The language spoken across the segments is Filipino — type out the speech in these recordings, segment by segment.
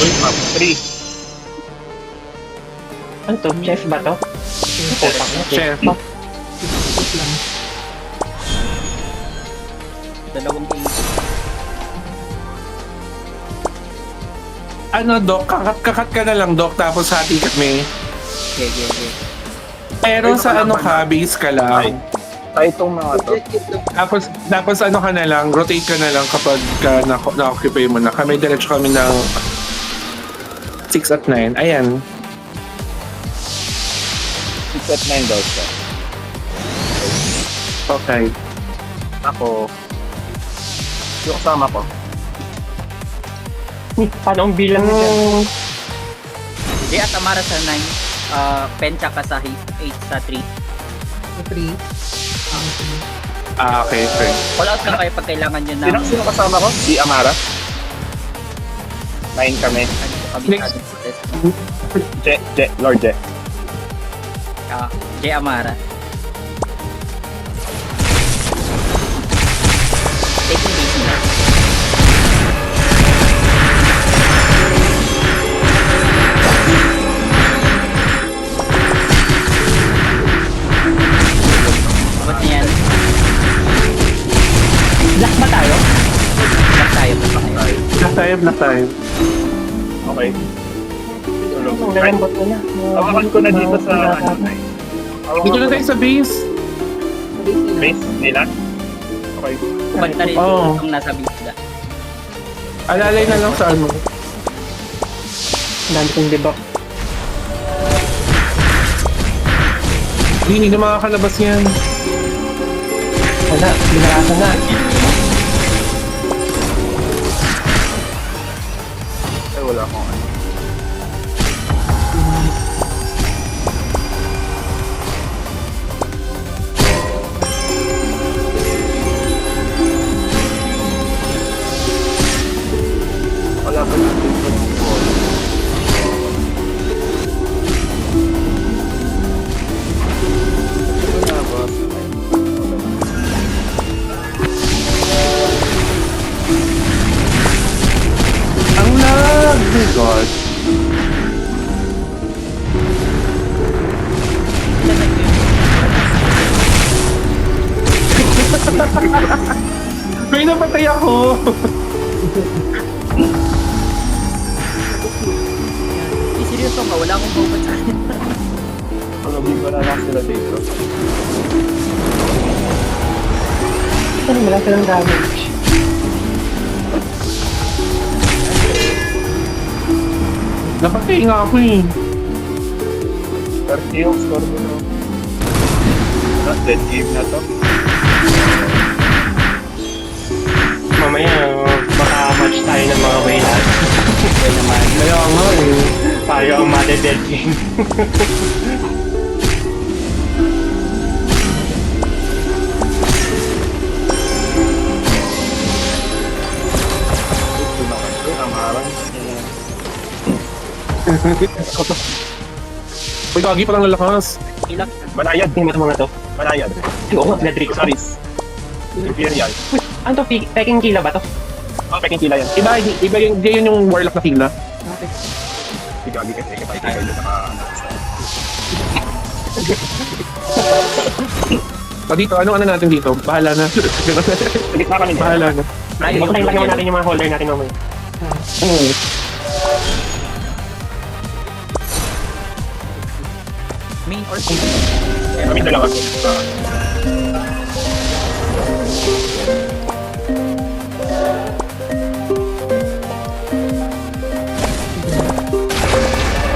Uy, map 3. Ano to? Chef ba to? Putak na, Chef. pa. Dalawang game. Ano, Doc? Kakat ka na lang, Doc, tapos hati kami. Okay. Pero Ay, sa ano ka, base ka lang. Ay, itong mga to. Tapos ano ka na lang, rotate ka na lang kapag na-occupy mo na. Kami, diretso kami ng 6 at 9. Ayan. 6 at 9 daw siya. Okay. Ako, yung kasama ko. Paano ang bilang niya? Jay at Amara sa 9. Pencha ka sa 8 sa 3. 3. Okay. Call out lang kayo pag kailangan nyo na. Sino kasama ko? Si Amara. 9 kami. Next. Lord Je. Jay Amara. Taking base nila. Abot na yan. Black ba tayo? Black tayo. Black tayo. Okay. Tulog. Ang lalambot mo na. Hawakan ko na dito sa Dito na tayo sa base. base nila. Okay. Banta rin Oo. ang nasa base nila. Alalay na lang sa ano. Ang dami kong debug. Hindi na makakalabas yan. Wala, binarasa na. Ay, wala akong ano. Wala pa natin ito. Wala ba? Ang lag! Oh my God. May napatay ako! Seryoso ka, wala akong bubot sa akin. Palagay ko na lang sila dito. Ano, wala silang damage. Napatay nga ako eh. 30 yung score mo no. Not dead game na to. Mamaya, baka match tayo ng mga wayland. Kaya naman, Kaya nga eh. tayo ang made-dead game. Ito naman ito. Ang harang. Uy, gagi pa lang lalakas. Ilang. Manayad. Tingnan mo na to. Manayad. Oo, Ledrick. Saris. Imperial. Uy, ano to? Peking kila ba to? Oh, peking kila yan. Iba yun yung warlock na kila. Si Gagi kasi kapag tayo yung Dito, ano natin dito? Bahala na. Salit na kami. Bahala na. Ay, buktayin lang naman natin yung mga holder natin mamaya. Main or team. Kami dalawa.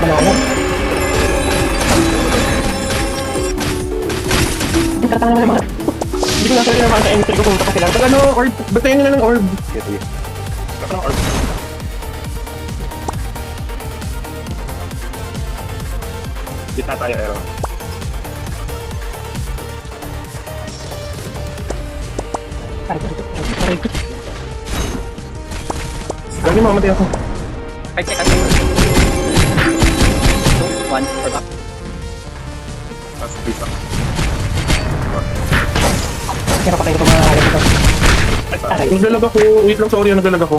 Manalo. Ang tatang naman naman. Hindi ko nasabi naman sa entry ko kung kasi lang. Pag ano, orb, batayin nila ng orb. Sige, sige. Baka ng orb. Gitna tayo, Aaron. Aray ko. Gagi, mamatay ako. 5 seconds. 2, 1, for back. Tapos, please lang. Kaya patay ko mga alam ko. Ay, sorry. Aray. Naglalag ako. Wait lang, sorry, naglalag ako.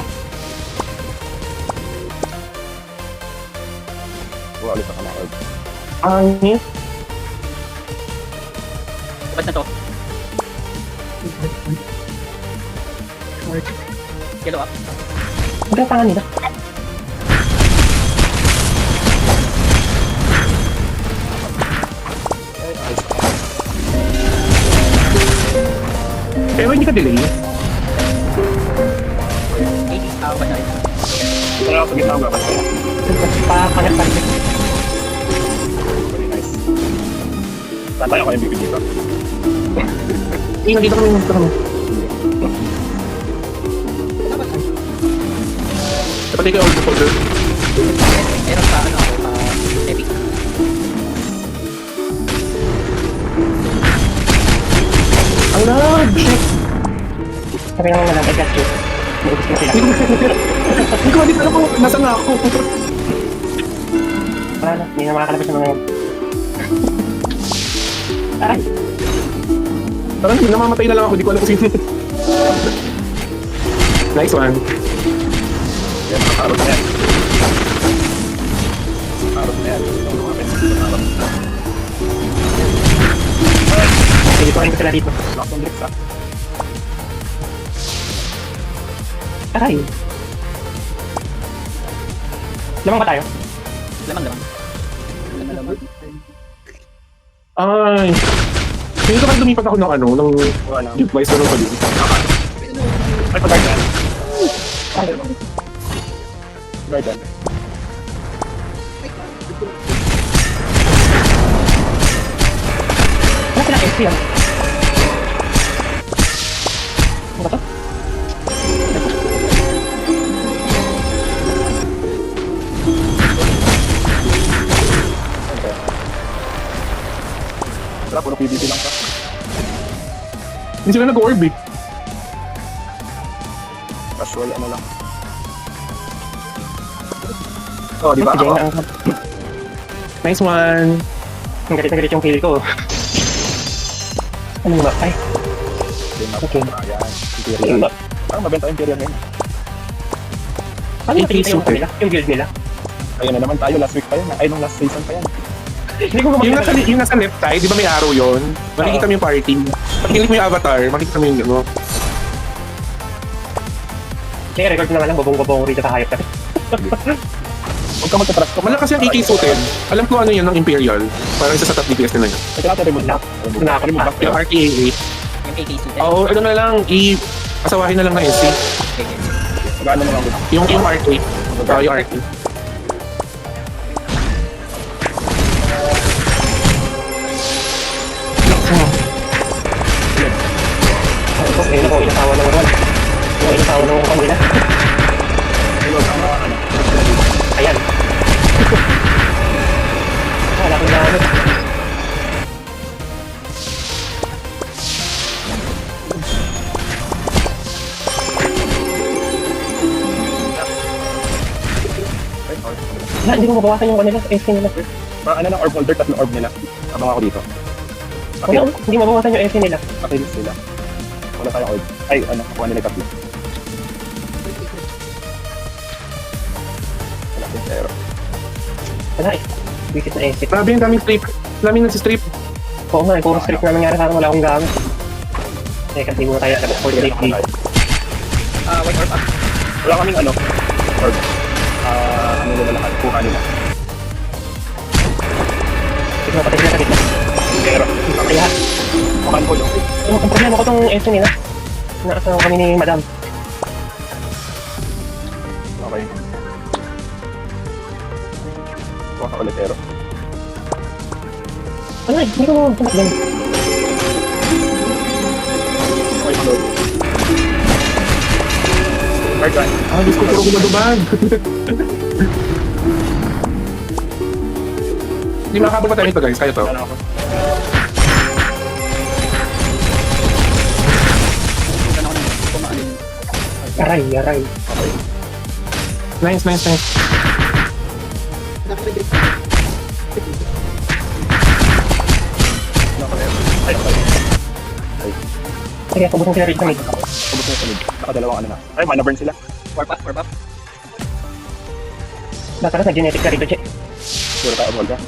Kuha ulit ako ng orb. Angit. Ba't na to? Yellow up. Ang tangan nila. Pero hindi ka delay. 80. Ba't na rin? Ito na ako sa gitna ko gabas. Pakangat pa rin. Very nice. Saan tayo ako MVP dito? Nandito kami, nandito kami. Dapat ikaw ang folder. Meron pa ano ako, epic. Ang lag! Shit! Sabi naman lang, I got you. Maubos na sila. Hindi ko alam kung nasa na ako. Wala na, hindi na makakalabas ng mga yan. Aray! Parang namamatay na lang ako, di ko alam kung sino. Nice one. Yan, parot na yan. Parot na yan. Parot na. Hindi ko rin ko sila dito. Lock ng bricks, ah. Aray! Lamang ba tayo? Lamang. Ay. Hindi ko parang lumipat ako ng ano, ng Wala. device na nung paligid. Ay, pag yan. Garden. Wala silang SP ah. Ano ba to? Wala, puro PvP lang ka. Hindi sila nag-orb eh. Casual, ano lang. Oh, di ba Sige, ako? naangkat. Nice one. Ang galit yung kill ko. Ano ba? Ay, Okay. Ayan. ano Imperial. ba? Parang mabenta yung Imperial ngayon. Ano yung nakikita yung kanila? Yung guild nila? Ayun na naman tayo, last week pa yan. Ay, nung last season pa yan. Hindi ko Yung nasa left side, di ba may arrow yun? Makikita mo yung party. Pag click mo yung avatar, makikita mo yung ano. Kaya record na nga lang, bobong-bobong rito sa hayop. Huwag ka magka-trust ko. Malakas yung AK suited. Alam ko ano yun ng Imperial. Parang isa sa top DPS nila yun. Ito natin remove na. Remove back. Yung RTA. Yung AK suited. Oo, ano na lang, asawahin na lang na SC. Magkano mo lang dito? Yung RTA. Yung RTA. Ayun ako, inasawa ng wala. Yung inasawa ng kanila. Reload ang mga ano. Ayan. Wala akong gamit. Wala, hindi ko mabawasan yung kanila, SC nila. Parang ano lang, orb holder, tatlong orb nila. Abang ako dito. Wala, hindi mabawasan yung SC nila. Pakilis sila. Wala tayong orb. Ay, ano, kuha nila yung kapit. Wala yung zero. Wala eh. Wicked na SC. Grabe yung daming strip. Daming nagsistrip. Oo nga, puro strip na nangyari sa akin, wala akong gamit. Teka, hindi mo kaya for the day. White orb up. Wala kaming ano, orb. Ano nila lahat, kuha nila. Tignan patay sila sa gitna. Zero. Kaya, Makan ko yung ang problema ko tong SC nila. Nakasama kami ni Madam. okay. Kuha ka ulit zero. Wala, hindi ko mabawasan yan. Okay, load. Garden. Diyos ko, puro gumadubag. Hindi makakabal pa tayo nito guys, kaya to. Ano ako? Saan ako nang pumaan. Aray, aray. Okay. Nice. Ano ako zero? Ay, okay. Sige, pubusin sila rito sa mid. Ubus na yung sunod. Nakadalawang ano na. Ay, mana burn sila. Orb up. Baka na sa genetic ka rito, che. Puro tayo gold ka.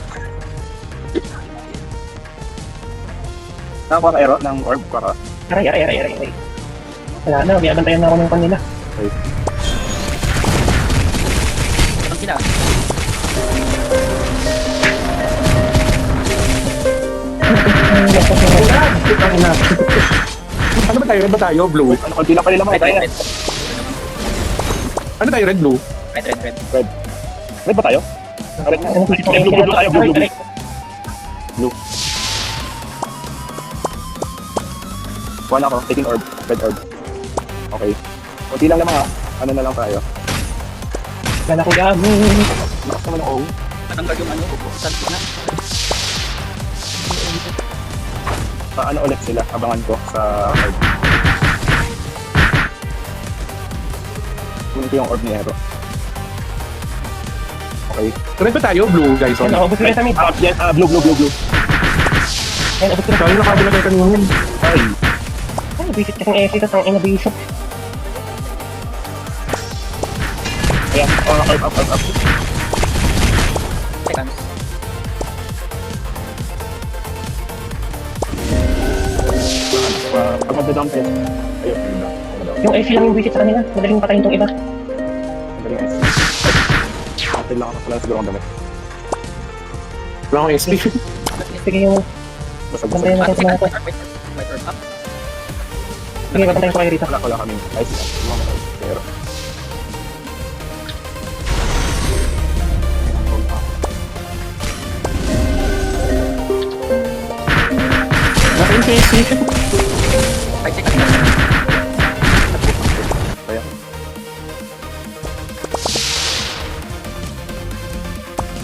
Nakakuha ka arrow ng orb ka. Aray. Wala na, biyabantayan na ako ng kanila. Okay. Ang sila. Ano ba tayo? Red ba tayo? Blue? Ano, konti lang pa nila mga Red, tayo. red. Ano tayo? Red, blue? Red. Red. Red ba tayo? Red na. Okay, blue tayo. Blue. Blue. One ako, taking orb. Red orb. Okay. Konti lang naman ha. Ano na lang tayo. Wala ko gamit. Lakas naman ang O. Matanggal yung ano, sand na. Paano ulit sila? Abangan ko sa orb. Kunin ko yung orb ni Hero. Okay. Red ba tayo? Blue, guys. Yan, naubos ko na sa mid. Yes, blue. Yan, naubos ko na. Tayo nakabila kayo kanina. Ay. Ay, visit ka ng SC, tapos ang ina visit. Ayan. Up. Seconds. Pag magda-down test. Ayun. Yung SC lang yung visit sa kanila. Madaling patayin tong iba. Magaling guys. Kapit lang ako pala siguro ang damit. Wala akong SP. Sige yung... Basag-basag. Bantayan natin sa mga to. White orb up. Sige, bantayan ko kayo rito. Wala kami. Ay, sila. Lumang orb. Pero. Nasa yung SC. 5 seconds. Kaya.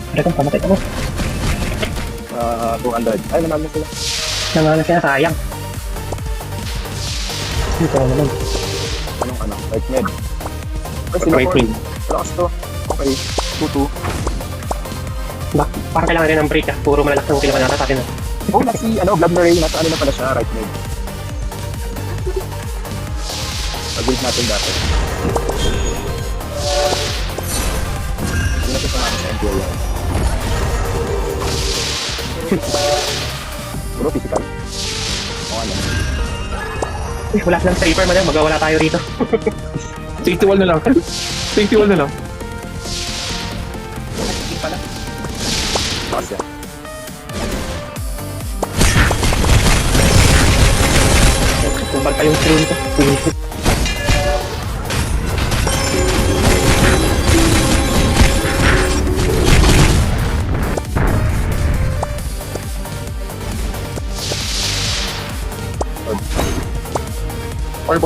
Ano kung pamatay ako? 200. Ay, nanalo sila. Nangalan siya, sayang. Dito na naman. Anong ano? Right med. Ay, sila Right four. wing. Lakas to. Okay. 2-2. Parang kailangan rin ng break ah. Puro malalakas ng kilaman nata sa atin ah. Oh, si Blood Murray. Nasa ano na pala siya. Right med. Pag-build natin dati. Hindi natin pa natin sa Imperial. Puro physical. O ano? Uy, wala silang saber man yan. Magawala tayo rito. Safety wall na lang. Safety wall na lang. Hindi pala. Lakas yan. Kumbag pa yung throw nito.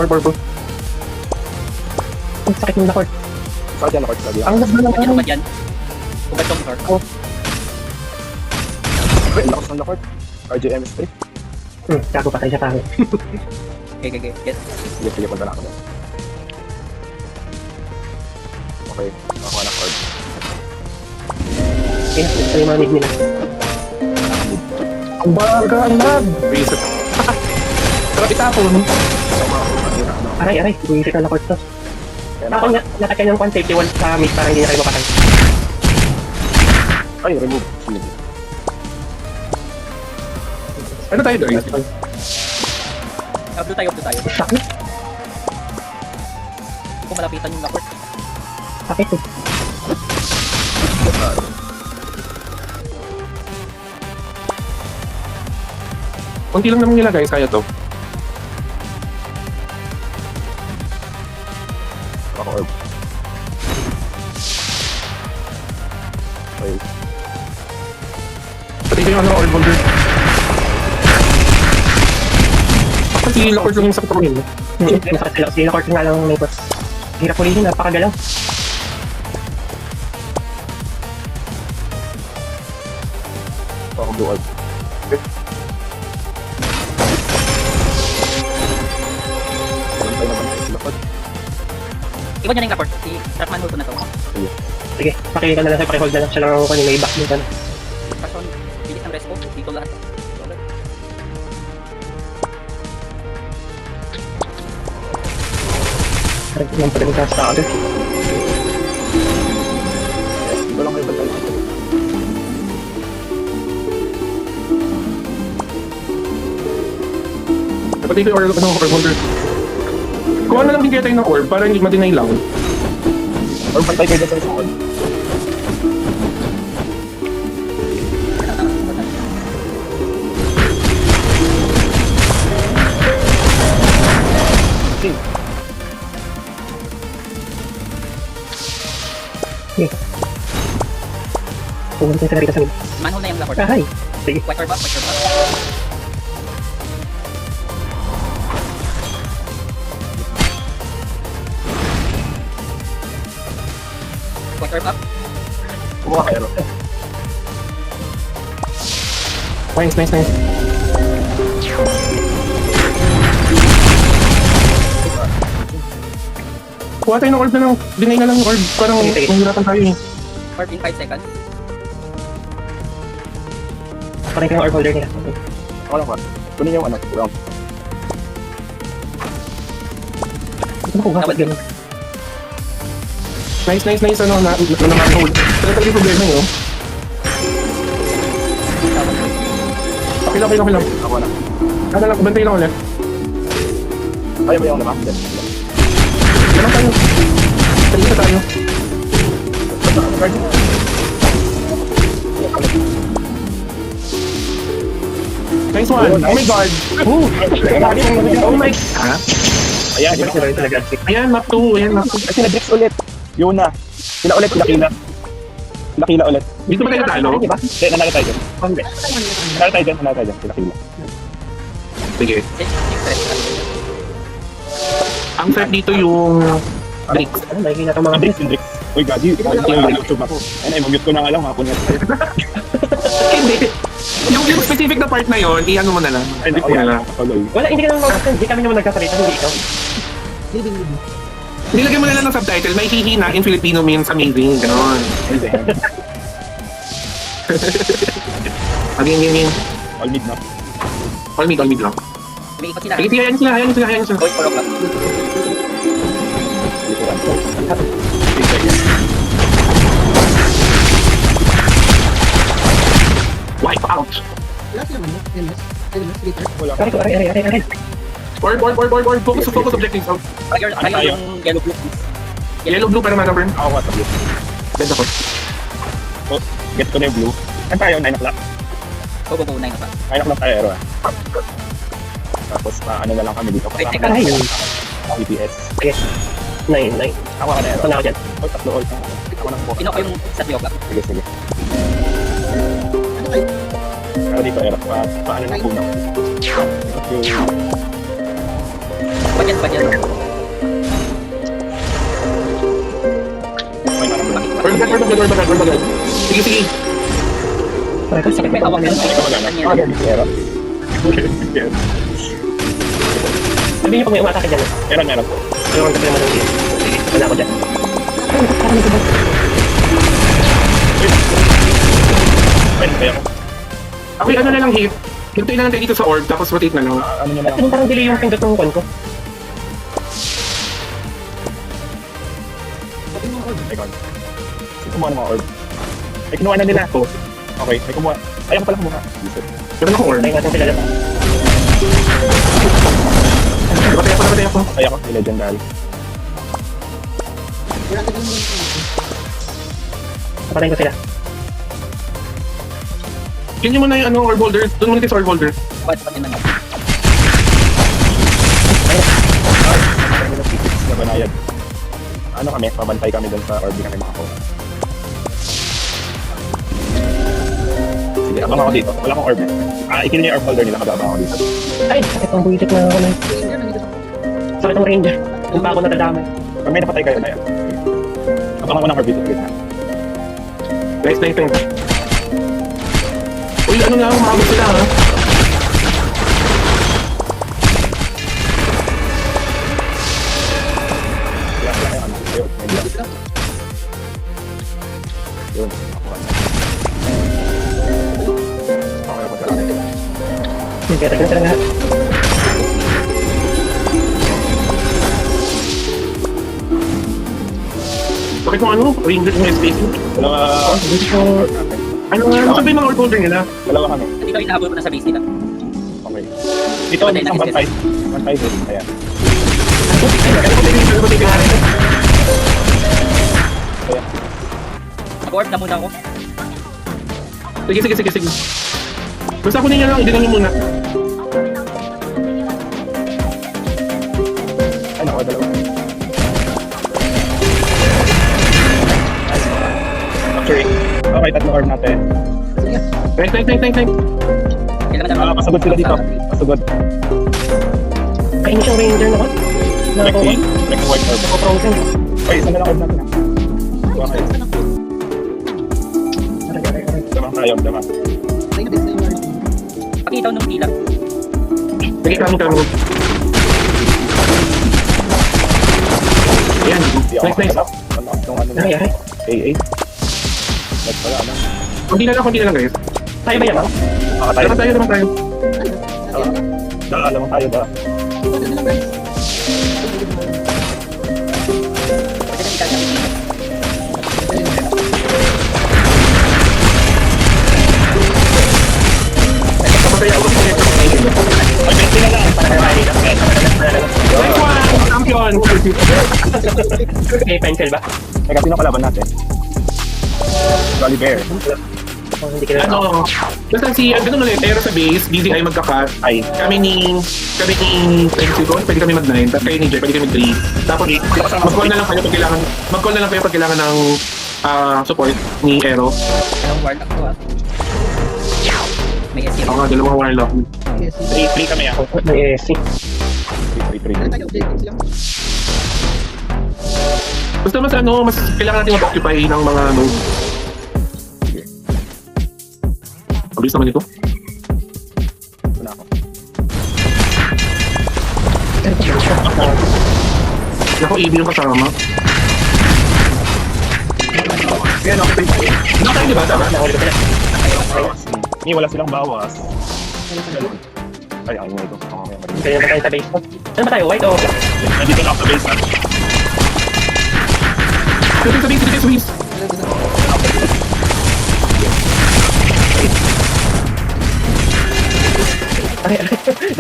Orb. Ang sakit ng lakord. Saan yan ako lagi? Ang lag na lang. Ubad yan. Ubad tong sword. Ay, lakas ng lakord. RJMS3. Gago patay siya tayo. Okay. Get. Sige, punta na ako doon. Okay, nakakuha na cord. Kaya, ito yung mga mid nila. Ang baga, ang lag. Reset. Sarap itapon. Aray. Buwisit na lakord to. Kaya Ako nga, natakyan yung one safety wall sa mid para hindi na kayo mapatay. Ay, remove. Shield. Ano tayo guys? Blue tayo. Sakit. Kung malapitan yung lakord. Sakit eh. Kunti lang naman nila guys, kaya to. Ako orb. Okay. Pati ko yung ano, orb holder. Kasi yung lakord lang yung sakit ako yun. Masakit sila. Kasi lakord nga lang may boss. Hirap ulihin, napakagalaw. Ako blue orb. Bantay na bantay sila pod. Iwan niya na yung lakord. Si Trackman hold ko na to. Sige, pakita na lang sa pre-hold na lang. Siya lang ako kanina, may back nito. Person, bilis ng respo. Dito lahat. Nang pala nagkas sa agad. Yes, dito lang kayo bantay. Pati ko orb holder. Kuha na lang din kaya tayo ng orb para hindi ma-deny lang. Or pantay kayo dyan sa isang orb. Okay. Pumunta sa narito sa amin. Manhole na yung lakor. Ahay! Sige. White orb up, white orb up. White orb up. Kumuha kayo. Nice. Kuha tayo ng orb na lang. Deny na lang yung orb. Parang Sige. mahirapan tayo eh. Orb in 5 seconds. Patay ko yung orb holder nila. Okay. Ako lang ba? Kunin yung ano, round. Ito mo kuha. Ba't ganun? Nice. Ano na hold. Pero talaga yung problema yun. Okay lang. Ako na. Ano lang, bantay lang ulit. Ayaw mo yung naman. Ganun tayo. Talita tayo. Nice one. Oh my god. Oh my god. Ayan, Di ba sila talaga? Ayan, map 2. Ayan, map 2. Ay, sila Drix ulit. Yun na. Sila ulit, sila Kila. Sila Kila ulit. Dito ba tayo natalo? Di ba? Hindi, nanalo tayo dyan. Hindi. Nanalo tayo dyan, sila Kila. Sige. Six. Ang threat dito yung Drix. Ano, nakikita itong mga Drix, yung Drix. Uy, gaji. Yung YouTube ako. Ayun, mag-mute ko na nga lang, makapunit. Hindi. Yung specific na part na yun, i-ano mo na lang. Ay, Edit mo na lang. Wala, hindi ka naman mag-send. Hindi kami naman nagkasalita. Hindi ikaw. Nilagyan mo na lang ng subtitle. May hihina in Filipino means amazing. Ganon. Again. All mid na. All mid lang. May ikot sila. Sige, ayan sila. Going for o'clock. Wipe out. Wala. Aray. Board. Focus objectives. Ayaw yung yellow blue. Yellow blue para ma-cover. Ako nga sa blue. Ganda ko. So, get ko na yung blue. Ano tayo? 9 o'clock? Go, 9 na pa. 9 o'clock tayo, Ero. Tapos, ano na lang kami dito. Wait, Kasama Aray. ng EPS. Nine. Ako ka na, Ero. Saan ako dyan? O, tatlo all. Ako nang buka. Pino ko yung sa 3 o'clock. Sige. Pero dito, Ero. Paano na puno? Budget. May marang lang. Board bagat. Sige. Aray, kasi May hawak na. Ikaw magana. Ero. sabihin niyo pag may umatake dyan. Meron. Ewan ko pa naman ng sige. Sige, wala ako dyan. Pwede kaya ako. Okay, ano na lang hit. Hintayin na lang tayo dito sa orb, tapos rotate na lang. Ano nyo na Ba't lang. yung parang delay yung pindot ng kon ko? Ikaw. Kumuha ng mga orb. Ay, kinuha na nila. Ito. Okay, may kumuha. Ay, ako pala kumuha. Dito. Meron akong orb. Tayo natin sila dyan. Patay ako. Kaya ako, yung legendary. Napatayin ko sila. Yun yung muna yung orb holder. Doon muna tayo sa orb holder. Budget pa din naman. Kami ng physics na banayad. Ano kami, pabantay kami dun sa orb, di kami makakuha. Sige, abang ako dito. Wala akong orb. Ikill niya yung orb holder nila, magabang ako dito. Ay, sakit ang buwisit na ako na. Sakit ang ranger. Kung pa ako natadamay. Pag may napatay kayo na yan. Abang ako ng orb dito. Nice. Uy, ano nga, umabot sila ha. Wala yung ano. Ayun, may block. Yun, nakuha na. Okay, ako sa akin. Sige, tagal sila lahat. Bakit kung ano, ranger yung spacing? Dalawa. Ano nga, ano sabi yung mga orb holder nila? Dalawa kami. Hindi kami nahabol mo na sa base nila. Okay. Dito, Patay na isang hit. 1-5. 1-5 hit. Ayan. Ayan. Mag-warp na muna ako. Sige. Basta kunin niya lang, hindi namin muna. Ay, naku, dalawa. Okay. Okay, tatlong orb natin. Time. Kailangan na Pasagod sila dito. Pasagod. Kainin siyang ranger na ba? Nakakuha. Next white orb. Frozen. Okay, isa na lang orb natin. Okay. Aray. Dama. pakitaw ng pila. Sige, kami. Ayan. Nice. Aray. AA. Pala, ano? Konti na lang guys. Tayo ba yan? Tayo. Naman tayo. Alam mo tayo ba? Kapatay ako sa ito. Next one! Champion! Okay, pencil ba? Teka, sino kalaban natin? Jolly Bear. Oh, hindi ka na. Ano? Basta si, ganun ulit, Aero sa base, BZI magka-cut. Ay. Kami ni Pensigon, pwede kami mag-9. Tapos kayo ni Jay, pwede kami mag-3. Tapos mag-call na lang kayo pag kailangan ng support ni Aero. Anong warlock to ah? May SC. Ako nga, dalawang warlock. 3-3 kami ako. May SC. 3-3. Basta mas kailangan natin mag-occupy ng mga node. Mabilis naman ito. Ito na ako. Naku, EV yung kasama. Yan, okay. Nakatayo diba? Tama? Ni wala silang bawas. Ay, ang ito. Kaya ba tayo sa base ko? Saan ba tayo? White o black? Nandito na ako sa base. Dito sa base. Aray.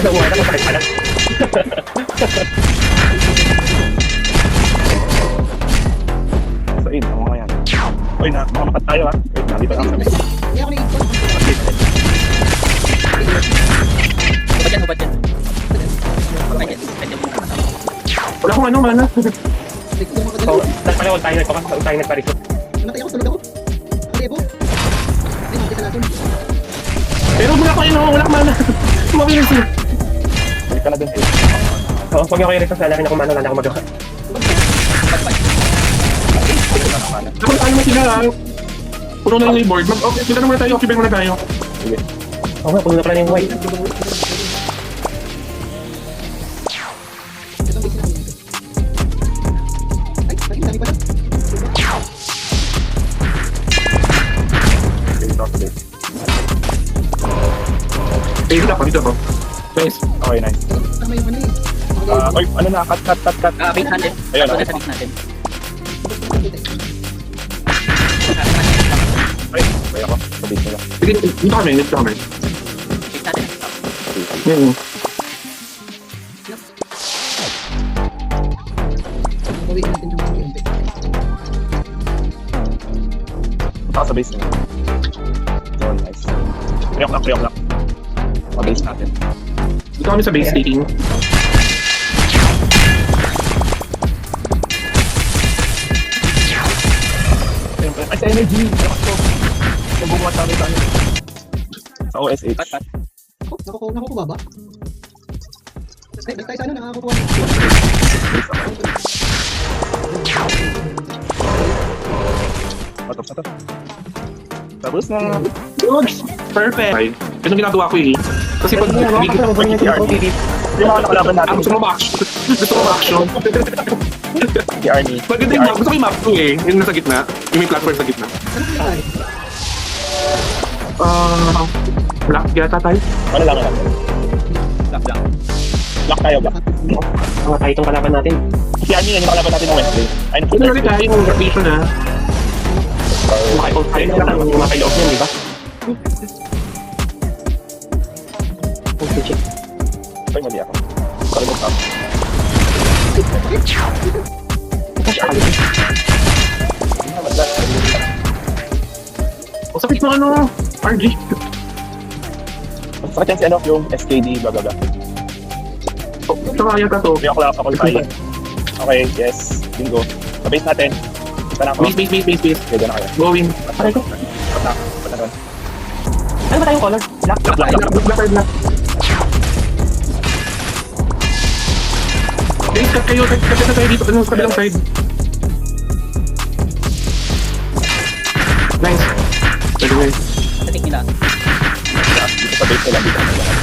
Nasabuhay na ko pa rin pala. Sa in, ang mga yan. Uy, baka makat tayo ha. Wait, nandito na ako sa base. Hubad yan. Pwede mo na. Wala akong mana. So, tapos pala huwag tayo nagparisot. Pero wala ko wala akong mana. Mabilis eh. Balik ka na dun. Oo, huwag niyo kayo rin sa lalaki na kung mano, wala akong magawa. Kapag tayo mo sila puno na yung board. Okay, sila na muna tayo. Occupy muna tayo. Sige. Oo nga, puno na pala na yung white. Dito ako sa base. Dito ako. Nice. Okay, nice. Oy, ano na? Cut. Bait natin. Ayun, Ako na okay. sa bait natin. Ay, kaya ako. Sa base nila. Sige, dito kami. Bait natin. Mm. Punta ka sa base nila. Yun, nice. Priok lang. Mabase natin. Dito kami sa base taking. Ay, sa energy! Lakas ko! Nabubuhat sa amin sa ano. Sa OSH. Pat. Nakukuha ba? Ay, tayo sa ano, nakakukuha. Patop. Tapos na. Perfect. Ay, ganun ginagawa ko eh. Kasi pag Yung mga nakalaban natin. gusto mo ma-action. Si Arnie. Maganda yung map. Gusto ko yung map 2 eh. Yung nasa gitna. Yung may platform sa gitna. Ano po tayo? Black yata tayo. Ano lang natin? Black. Black tayo, black. Mga tayo itong kalaban natin. Si Arnie yan yung nakalaban natin ng Wednesday. Ay, Ito na rin tayo yung rotation ha. Maka-out tayo na lang yung mga loob yan, di ba? Ay, mali ako. Sorry, go up. O sakit ng ano, RG. Sakit yan si ano, yung SKD, blah blah blah. Tsaka yata to. May ako tayo. Okay, yes. Bingo. Sa base natin. Isa na ako. Base. Okay, doon na kayo. Going. Aray ko. Pata na doon. Ano ba tayong color? Black? Black. Guys, cut kayo. Cut na tayo dito. Sa kabilang side. Nice. Pwede guys. Tatik nila. Dito sa base nila. Dito na lang.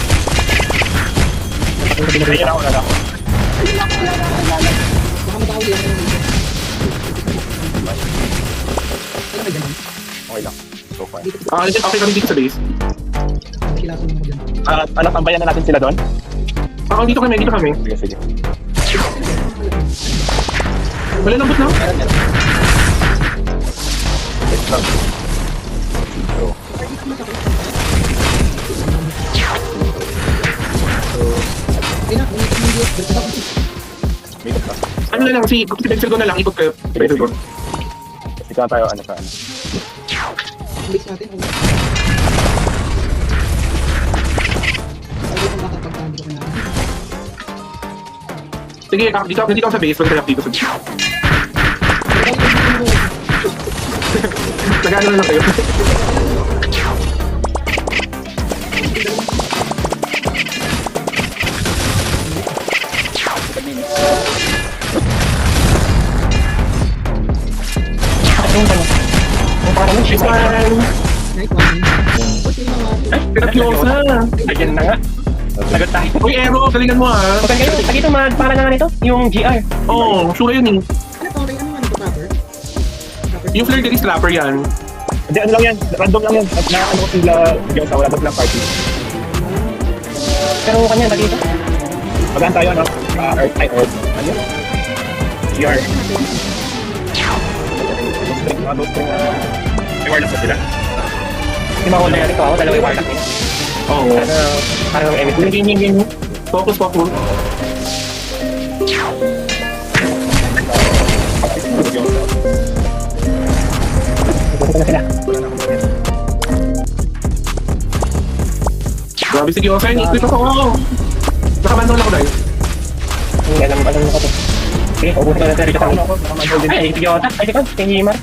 Ayun ako na lang. Baka matawi yan. Ano ba dyan? Okay lang. So far. Okay kami dito sa base. Kilasan mo dyan. Ano, tambayan na natin sila doon? Dito kami. Sige. Wala lambot na. Let's go. So, Ay na, umitin mo dyan. Berta ako. may gap na. Ano na lang, si Pencil ko na lang. Ikot kayo. Pencil ko. Ikaw tayo, ano sa ano. Base natin. Ay, kung bakit pagka hindi ko na. Sige, dito ako sa base. Pwede kayo dito sa base. Nag-ano na lang kayo. Bakit yung kanya? Yung parang yung Nice shit. one! Night one. Okay mga. Ay, pinag-close na! Ayan na nga. Lagot tayo. Uy, Aero, galingan mo ah! Huwag kayo, pag ito pangalan nga nito, yung GR. Oo, sure yun eh. Ano to? Ano to proper? Yung flare deli slapper yan. Hindi, ano lang yan. Random lang yan. Ano ko sila, yung sa wala ba silang party. Pero kanya, lagi ito. Magaan tayo, ano? Earth. Ano yun? GR. May warlock pa sila. Yung mga holder natin ko ako, dalawa yung warlock nila. Oo. Parang yung emit. Game. Focus. Ito na sila. Grabe, sige, okay. Dito ako. Nakabandol ako dahil. Hindi alam ko to. Sige, ubusin ko na tayo dito kami. Ay, sige ako. Ay, sige, kay Himar.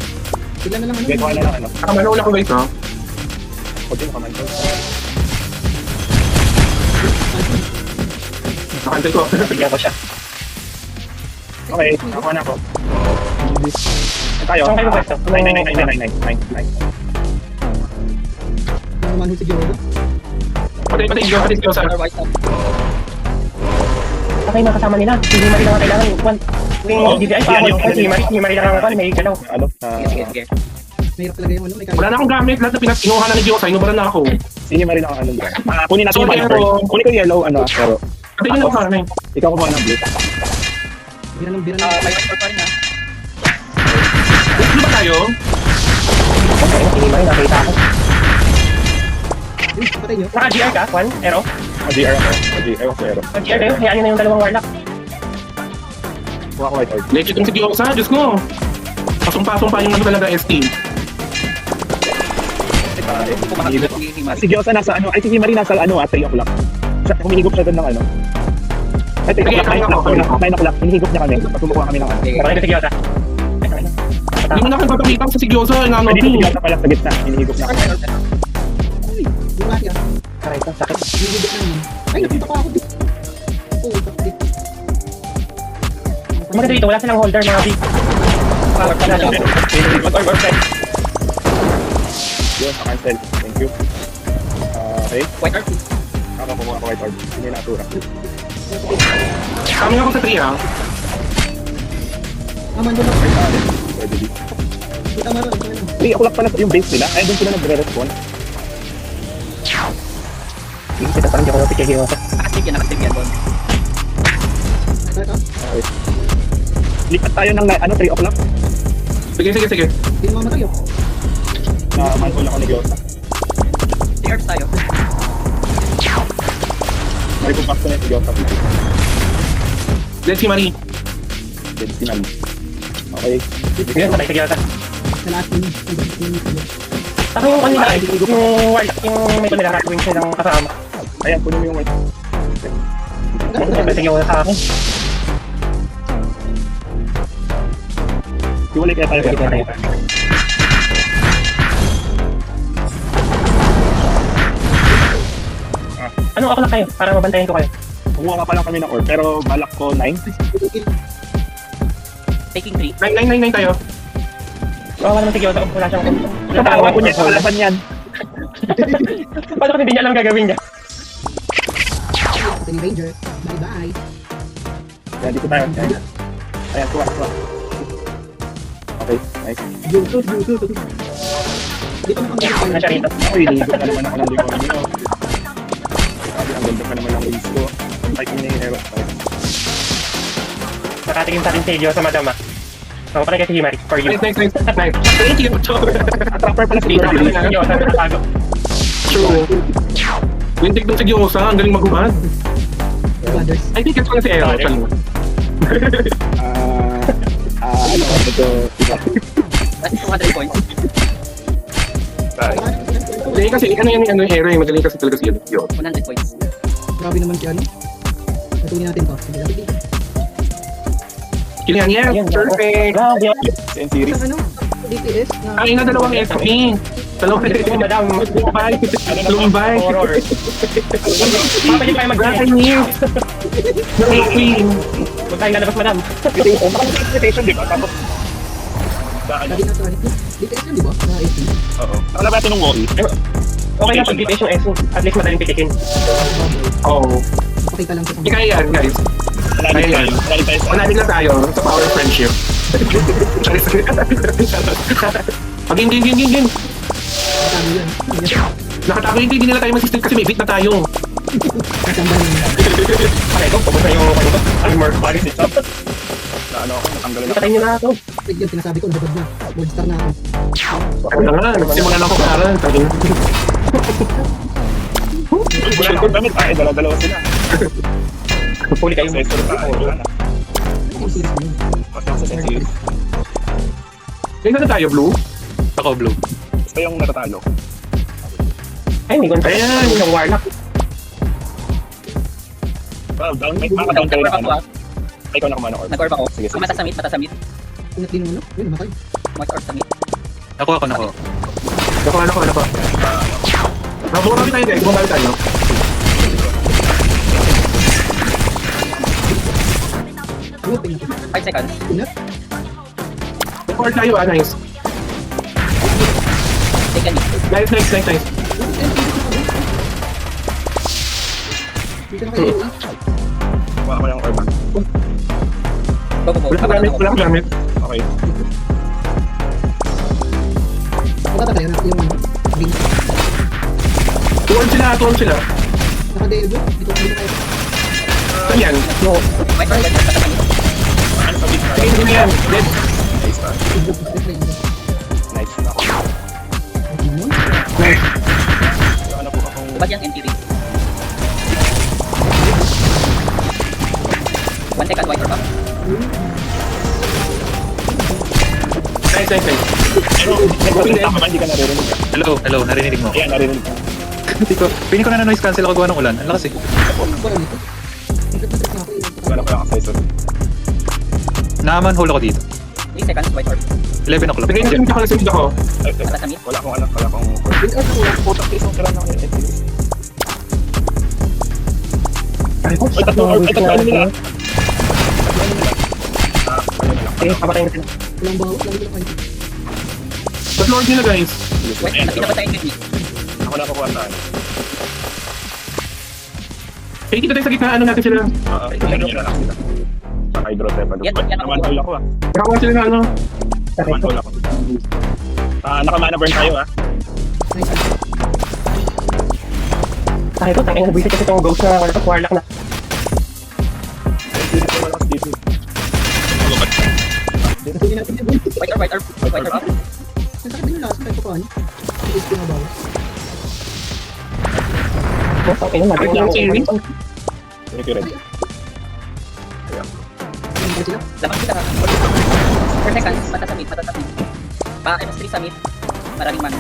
Bigla na lang ano. Get one na lang, ano? Nakabandol ako guys ha. Huwag din nakamantol. Nakantay ko. Bigyan ko siya. Okay, ako na ako. Saan tayo? Saan kayo pwesto? 9. Naman ho si Joe. Patay ko sa... Or white up. Okay, makasama nila. Si Himar lang ang kailangan. Yung DBI pa ako. Si Himar lang ang may galaw. Ano? Sige. Mahirap talaga yung ano. May Wala na akong gamit. Lahat na pinag-inuha na ni Diyosa. Inubaran na ako. Sige, marin ako ano dyan. Kunin natin yung Sorry, banner. pero- Kunin ko yung yellow, ano, pero Patay nyo na ako kami. ikaw kukuha ng blue. Bira ng May white pa rin ha. Ano ba tayo? Okay, si Himar, nakita ako. Patay nyo. Naka-GR ka, Juan? Ero? GR ako. GR ako, pero. Naka-GR kayo? Hayaan nyo na yung dalawang warlock. Kuha ko white orb. Legit yung si Diyosa. Diyos ko. Pasong-pasong pa yung ano talaga ST. Si Gyosa nasa ano, ay si Himari nasa ano, 3 o'clock. Siya, humihigop siya doon ng ano. Ay, 3 o'clock, 9 o'clock, hinihigop niya kami. Patumukuha kami ng ano. Pero ito si Gyota. Hindi mo na kayo papakita sa si Diyosa. Ano Ay, dito si Gyosa pala sa gitna, hinihigop niya kami. Uy, yung ati ah. Aray ko, sakit. Nilibig na naman. Ay, nakita pa ako. Oo, bakit? Maganda dito, wala silang holder mga big. Wala silang Yun, cancel. Thank you. Okay, White RP. ako kumuha ko white orb. Hindi na atura. Kami ako sa 3 ha. Aman doon ako. Pwede di. Kita mo rin. 3 o'clock pala yung base nila. Ay, doon sila nagre-respawn. Sige, kita parang di ako napit kay Gyota. Nakasave yan doon. Okay. Lipat tayo ng ano, 3 o'clock. Sige. Hindi mamatay oh. Na manhole ako ni Gyosa. CRs tayo. May pupak ko na si Jota. Let's see, Marie. Dead si Nami. Okay. Yun, patay si Giyota. Sa last team. Ako yung kanila, yung Warlock, yung may ito nila Ratwing silang kasama. Ayan, puno mo yung white. Patay si Giyota sa akin. Iwalay kaya tayo. Balik na tayo. Ano ako lang kayo, para mabantayan ko kayo. Kumuha ka pa lang kami ng orb, pero balak ko 9. Taking 3. 9 tayo. Kawawa naman si Giyota, wala siyang... Kapawa ko niya sa kalaban yan. Paano kasi hindi niya alam gagawin niya? Ito ni Ranger. Bye-bye. Ayan, dito tayo. Ayan, tuwa. Okay, nice. Yusuf. Di pa Na siya nakamagay. rito. Ako, hinihigot na naman ako ng demonyo. Sabi, ang ganda ka naman ng ways ko. Fight mo na yung hero. Nakatingin sa atin si Giyota, madam ah. Ako pala kasi Himari, for you. Nice. Thank you. Trapper pala si Dito Giyota. si Giyota, nakatago. True. Windig dun sa Gyosa, ang galing maghumad. Brothers. I think it's pala si Ero, actually. Ano, ito, iba. That's 200 points. Hindi kasi, ano yung Ero, yung magaling kasi talaga si Gyosa. 100 points. Grabe naman si ano. Natunin natin to. Sige, sige. Kilihan, yes, Ayun, perfect. grabe. Sa series. Sa ano? DPS na... Ay, na dalawang SP. Dalawang Madam, Lumbay. horror. Papalit tayo Brother mag-brand. Neil. Queen. Huwag tayong lalabas, madam. Invitation, invitation, di ba? Tapos, Sabi na to, DPS yun, di ba? Na AP. oo. Nakalabas natin ng wall. Okay na pag DPS yung SO. At least madaling pitikin. Oh. Pakita lang sa Hindi kaya yan, guys. Manali tayo. Manali tayo sa... Manali lang tayo sa power of friendship. Pag hindi. Sabi yan. Nakatago hindi nila tayo mag-system kasi may bit na tayo. Kasamba nila. Okay, go. Pagod na yung kanito. Armor. Bali si Chop. Na ano ako, natanggalan ako. Patayin nyo na ako. Yung sinasabi ko, nababag na. Gold star na ako. Ano na nga, nagsimula na ako kaaral. Wala ko damit. Ay, dalawa sila. Puli kayo. Sensor pa. Ay, wala na. Yung series mo yun. Mas ako sa sensor. Tingnan na tayo, Blue. Ako, blue. Gusto yung natatalo. Ay, may gunta. Ayan. Yung Warlock. Wow, down. May maka-down ka rin Nag-orb ng ako ano. Ay, ikaw nakuha ng orb. Nag-orb ako. Sige, sige. Mata sa mid. Ingat din yung ano. Yun, namatay. Mark orb sa mid. Ako. Nako. Bumabali tayo, guys. Bumabali tayo. Ano, tingnan ko. 5 seconds. Ingat. Record tayo, nice. Take a mid. Nice. Dito na kayo. Kuha ko ng orb. Go. Wala ko gamit. Okay. Matatay na yung ano. Green. Tuwan sila. Naka-debo. Dito kayo. Saan yan? White orb. Mata sa mid. Ano sa big star? Tingin ko na yan. Dead. Nice star. Nice. Nice. Ano po akong... Ubad yung NTV. 1 second. White orb up. Nice. Pero, nagsasalita ka ba, hindi ka naririnig. Hello, narinig mo. Ayan, naririnig ka. Hindi ko, piling ko na noise cancel ako gawa ng ulan. Ang lakas eh. Wala dito. Ingat na trip na ako. Wala ko lang ang sensor. Naaman hole ako dito. 3 seconds. White orb. 11 o'clock. Tingin ko na sinid ako. Ay, teka. Mata sa mid. Wala akong wala akong... Green out ako. Putak, isang tira na ako. Ay, Ay, tatlo ano nila. Okay, papatayin natin. Walang bawas. Lagi ko na kayo. But Lord nila, guys. White. Nakita ba tayo NTV? Ako na kukuha saan. Kaya kita tayo sa gitna, ano natin sila. Hydro na lang kita. Sa hydro tayo pa doon. Yan, yan ako. Naman hole ako ah. Nakakuha sila na ano. Naman hole ako. Nakamana burn tayo ah. Nice. Tayo to, tangin na buwisit kasi itong ghost na Warlock na. Natunin natin yung gold. White orb up. Ang sakit din yung last. Kahit pa paano. Iis ko na bawas. Okay na, nagawin Yung ako. series. Thank you, Red. Ano sila? Labang kita. Per seconds, mata sa mid. Pa-MS3 sa mid. Maraming mana.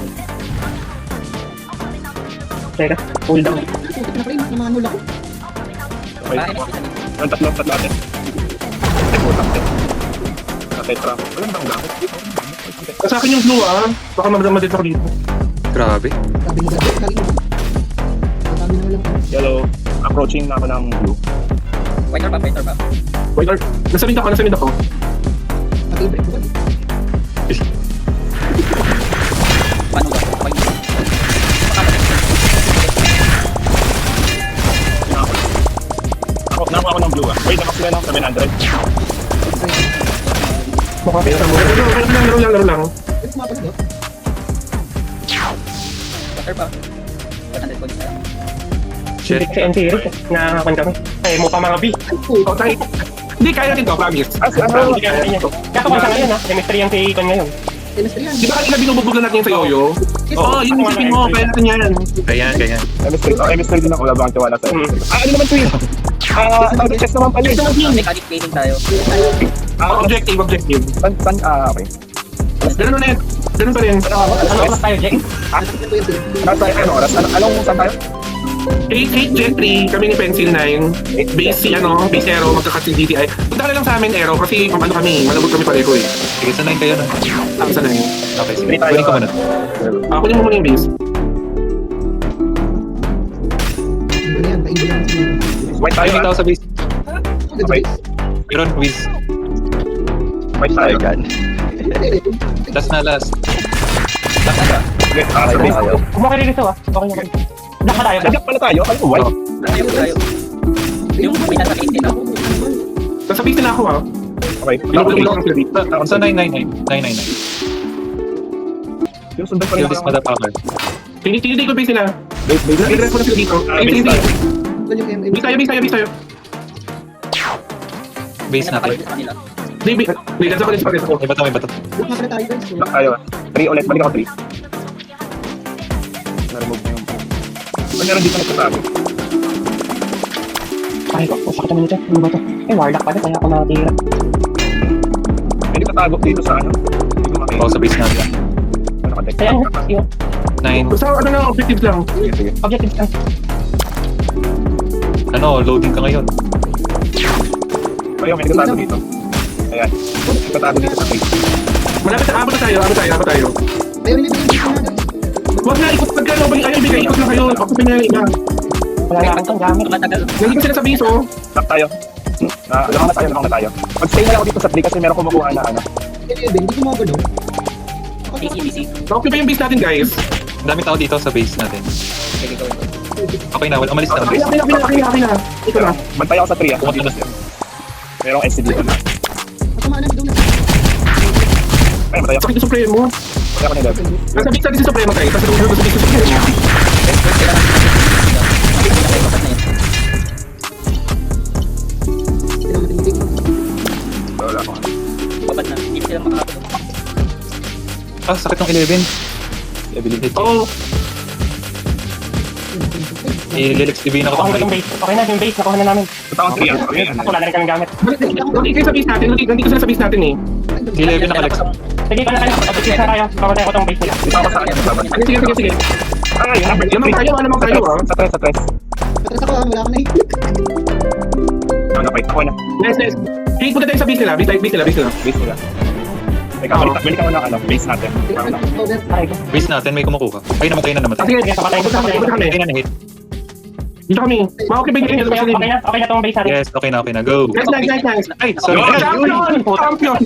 Teka, cool down. Pinapray, mamanul ako. Okay. Pa-MS3 sa mid. Ang tatlo atin. Ay, putak din. Tetra. Walang bang gamit. Sa akin yung blue baka madit ako dito. Grabe. Sabi mo dati, lagi mo. Sabi na lang. Yellow. Approaching na ako ng blue. White or ba? Wait, nasa mid ako. Pati break ko ba? Paano ba? White. Nakuha ako ng blue Wait, nakuha sila ng 700. Mukha pesa mo. Laro lang. Ano kumapag ba? Water ba? 100 points na lang. Shit. Si NTR, nakakan kami. Ay, mo pa mga B. Oh, tayo. Hindi, kaya natin to, promise. Hindi kaya natin yan. Kaya ko sa ngayon ha, chemistry ang si Icon ngayon. MS3 yan. Di ba kanina binubugbog na natin yung sa Yoyo? Oo, yun yung isipin mo, kaya natin yan. Ganyan. MS3 din ako labang tiwala sa'yo. Ano naman to yun? Chest naman pala eh. Mechanic gaming tayo. Objective. Okay. Ganun ulit. Ganun pa rin. Ano oras tayo, Jack? Nasa ano oras? Anong saan tayo? 8 Jet 3, kami ni Pencil 9. Base si base Aero, magkakasi DTI. Punta ka na lang sa amin, Aero, kasi kami, malabot kami pareho eh. Sige, sanayin kayo na. Ako sa 9. Okay, sige. Kunin ko muna. Ako din mo muna yung base. Ano yan? Paingin lang sa mga. White tayo. Ayun, tao sa base. Okay. Meron, Wiz. White tayo. Last na last. Okay, sa base. Okay rin ito Okay. Black pa tayo, black. Nandiyan pala tayo. Ano white? Tayo. Yung kumita sa lane nila. Nasa base nila ako Okay. Binubugbog lang sila dito. Sa 999. 999. Yung sundan pa rin Kill this ako. motherfucker. Tinitindi ko base nila. Base. Nag-rest mo na sila dito. Base tayo. Base tayo. Base natin. Napakalitis pa nila. Hindi, gansa ko din sa pares ako. May bato. Black na pala tayo guys. Black tayo. 3 ulit. Balik ako 3. Na-remove na yung... Meron dito nagtatago. Ay ko, sakit naman ito. Ano ba ito? Warlock pala, kaya ako nakatira. May nagtatago dito sa ano? Hindi ko makita. Oo, sa base natin. Ano ka, Dex? Kaya yun, 9. Basta objectives lang. Sige. objectives lang. Loading ka ngayon. Ayun, may nagtatago dito. Ayan. Nagtatago dito sa base. Malapit na, abot na tayo. Ayun, hindi ko na guys. Huwag na, ikot pagka ayaw bigay, ikot lang kayo. Ako pinili na. Wala na akong gamit. Matagal. Hindi ko sila sa base Lock tayo. Lamang na tayo. Mag-stay na lang ako dito sa 3 kasi meron kumukuha na ano. Hindi ko mag-ano. PC. Okay pa yung base natin, guys. Ang daming tao dito sa base natin. Sige, go. Okay na, umalis na ang Okay base. na. Ito na. Bantay ako sa 3 Pumunta na. Merong SC dito na. Kasama na doon. Ay, matay ako. Sakit yung Supremo. Matay ako ni Level. Nasa base natin si Supremo tayo. Tapos nung sa base si Supremo. Wala ako. Babad na. Hindi sila makakatulog. Sakit ng 11. Ability. Oo. I-Lelix TV na ako. Okay yung base. Okay na, yung base. Nakuha na namin. Ito ako 3 ako. Ako wala na rin kami gamit. Nandito kayo sa base natin. Nandito sila sa base natin eh. 11 na Alex. Sige ka na kayo. Objectives na tayo. Babatay ko tong base nila. Dito ako sa akin. Babad. Sige. Ah, yun. Yan naman tayo. Sa 3. Patras ako wala ka na eh. Ano, fight ako na. Nice. Hey, punta tayo sa base nila. Base nila. Base nila. Teka, balik ako ng ano, base natin. Aray ko. Base natin, may kumukuha. Ay, namatay na. Sige, Sige, papatayin ko. punta kami. Ay, na hit. Dito kami. Okay ba yung Okay na tong base natin. Yes, okay na. Go. Nice. Ay, sorry. Champion!